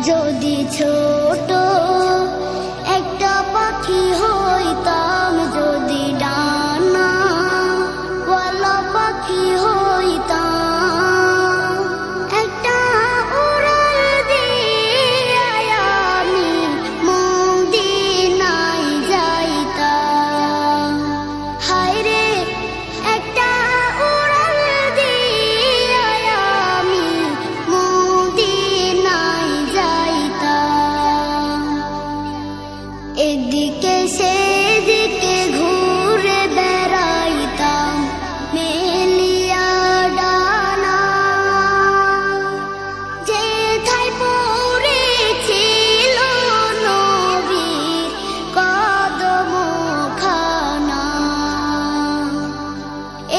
যদি ছোট একটা পাখি হইতাম, যদি ডানাওয়ালা পাখি হইতাম, একটা উড়াল দিয়া আমি মদিনায় যাইতাম। হায়রে একটা উড়াল দিয়া আমি মদিনায় যাইতাম। এদিকে সেদিকে ঘুরে বেড়াইতাম মেলিয়া ডানা, যেথায় পড়েছিল নবীর কদমখানা।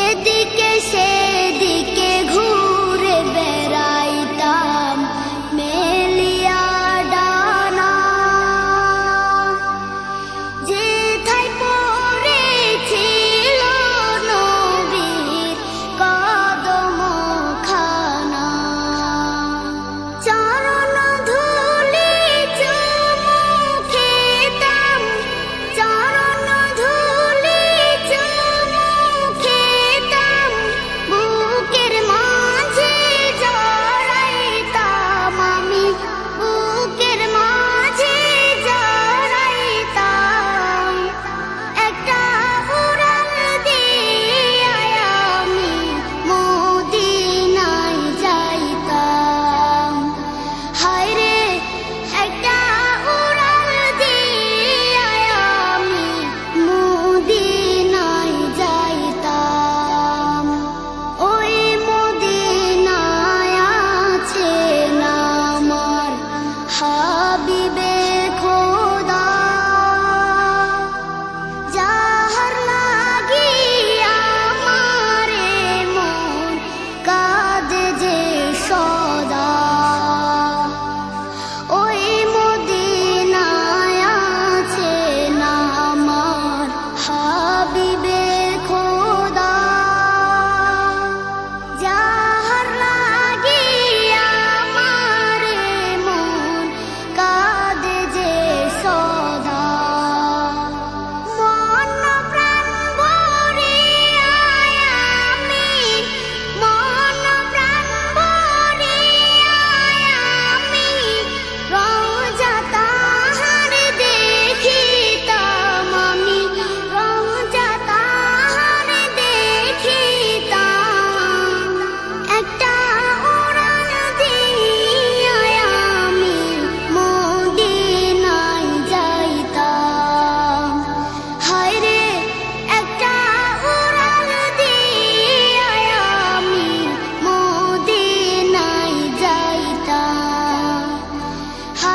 এদিকে সেদিকে ঘুরে বেড়াইতাম মেলিয়া ডানা, যেথায় পড়েছিল নবীর কদমখানা। চরণ ধুলি চুমু খেতাম, চরণ ধুলি চুমু খেতাম, বুকের মাঝে জড়াইতাম আমি, বুকের মাঝে জড়াইতাম। একটা উড়াল দিয়া আমি মদিনায় যাইতাম। হায়রে একটা উড়াল দিয়া আমি মদিনায় যাইতাম। ওই মদিনায় আছেন আমার